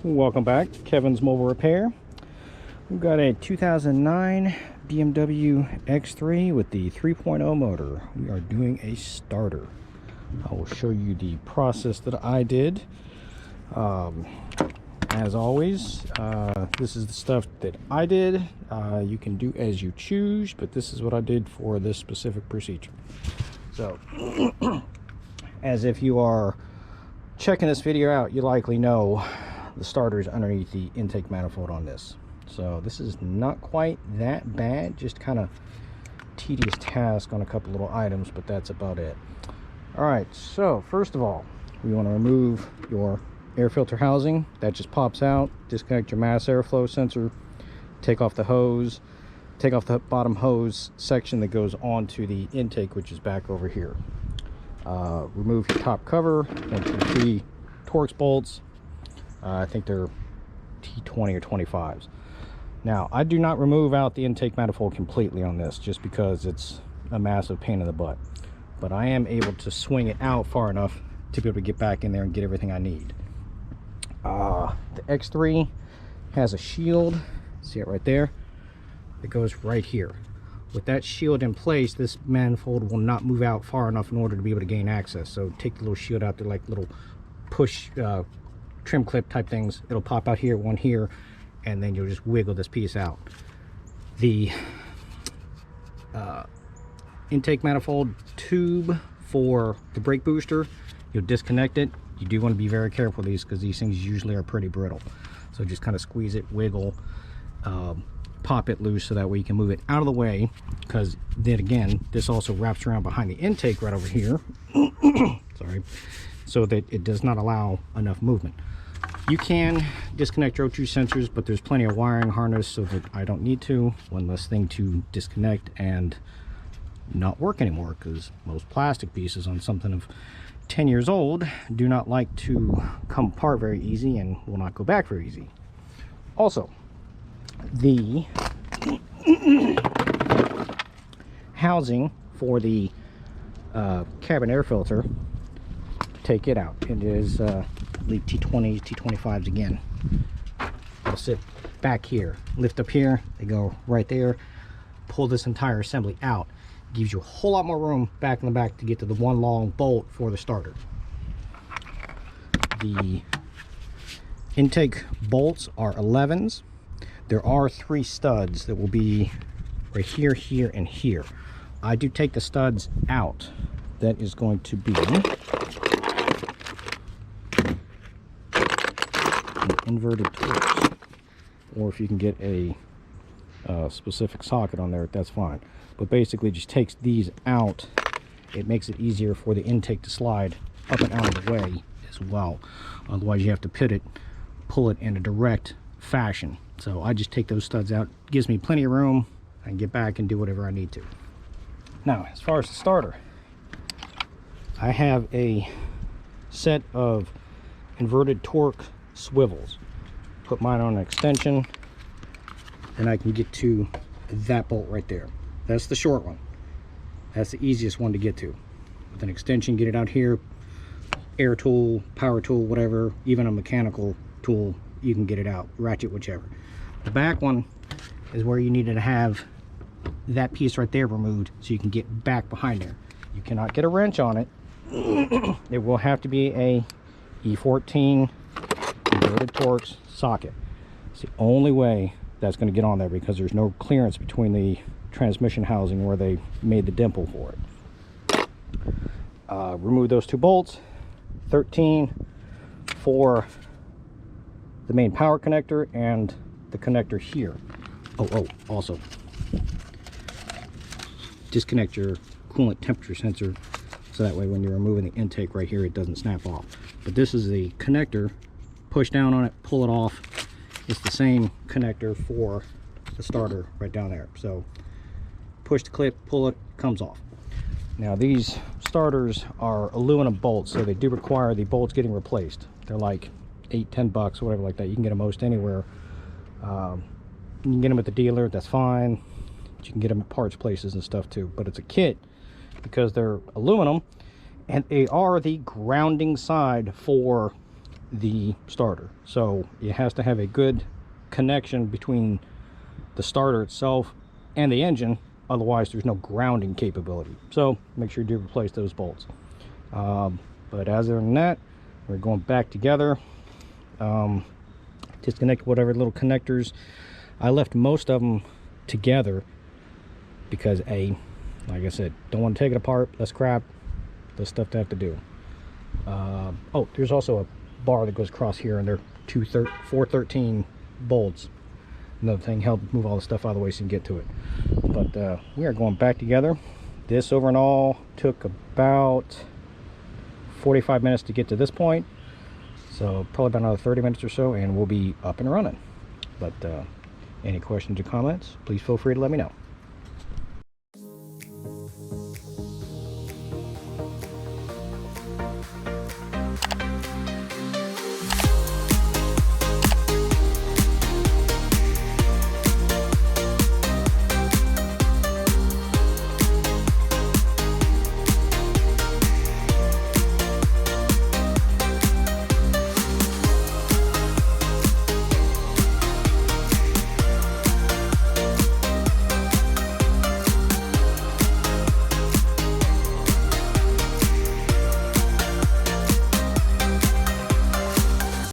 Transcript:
Welcome back, Kevin's Mobile Repair. We've got a 2009 BMW X3 with the 3.0 motor. We are doing a starter. I will show you the process that I did. As always, this is the stuff that I did. You can do as you choose, but this is what I did for this specific procedure. So, as if you are checking this video out, you likely know the starter is underneath the intake manifold on this. So this is not quite that bad, just kind of tedious task on a couple little items, but that's about it. All right, so first of all, we want to remove your air filter housing that just pops out. Disconnect your mass airflow sensor, take off the hose, take off the bottom hose section that goes onto the intake, which is back over here. Remove your top cover, 1, 2, 3 Torx bolts. I think they're T20 or 25s. Now, I do not remove out the intake manifold completely on this, just because it's a massive pain in the butt. But I am able to swing it out far enough to be able to get back in there and get everything I need. The X3 has a shield, see it right there? It goes right here. With that shield in place, this manifold will not move out far enough in order to be able to gain access. So take the little shield out, they're like little push trim clip type things. It'll pop out here, one here, and then you'll just wiggle this piece out. The intake manifold tube for the brake booster, you'll disconnect it. You do want to be very careful with these, because these things usually are pretty brittle. So just kind of squeeze it, wiggle, pop it loose so that way you can move it out of the way, because then again, this also wraps around behind the intake right over here. Sorry. So that it does not allow enough movement. You can disconnect your O2 sensors, but there's plenty of wiring harness, so that I don't need to. One less thing to disconnect and not work anymore, because most plastic pieces on something of 10 years old do not like to come apart very easy and will not go back very easy. Also, the housing for the cabin air filter, take it out. It is I believe T20s, T25s again. They'll sit back here, lift up here, they go right there. Pull this entire assembly out, gives you a whole lot more room back in the back to get to the one long bolt for the starter. The intake bolts are 11s. There are 3 studs that will be right here, here, and here. I do take the studs out. That is going to be an inverted Torx, or if you can get a specific socket on there, that's fine. But basically just takes these out. It makes it easier for the intake to slide up and out of the way as well. Otherwise you have to pull it in a direct fashion. So I just take those studs out. It gives me plenty of room. I can get back and do whatever I need to. Now, as far as the starter, I have a set of inverted Torx swivels. Put mine on an extension, and I can get to that bolt right there. That's the short one. That's the easiest one to get to. With an extension, get it out here. Air tool, power tool, whatever, even a mechanical tool, you can get it out. Ratchet, whichever. The back one is where you needed to have that piece right there removed so you can get back behind there. You cannot get a wrench on it. It will have to be a E14 inverted Torx socket. It's the only way that's going to get on there, because there's no clearance between the transmission housing where they made the dimple for it. Remove those 2 bolts. 13 for the main power connector and the connector here. Also disconnect your coolant temperature sensor, so that way when you're removing the intake right here, it doesn't snap off. But this is the connector. Push down on it, pull it off. It's the same connector for the starter right down there. So push the clip, pull it, comes off. Now these starters are aluminum bolts, so they do require the bolts getting replaced. They're like $8-10 or whatever like that. You can get them most anywhere. You can get them at the dealer, that's fine. You can get them at parts places and stuff too, but it's a kit because they're aluminum, and they are the grounding side for the starter. So it has to have a good connection between the starter itself and the engine, otherwise there's no grounding capability. So make sure you do replace those bolts. But other than that, we're going back together. Disconnect whatever little connectors. I left most of them together because like I said, don't want to take it apart. Less crap, less stuff to have to do. Oh, there's also a bar that goes across here, and they're 413 bolts. Another thing, help move all the stuff out of the way so you can get to it. But we are going back together. This over and all took about 45 minutes to get to this point, so probably about another 30 minutes or so, and we'll be up and running. But any questions or comments, please feel free to let me know.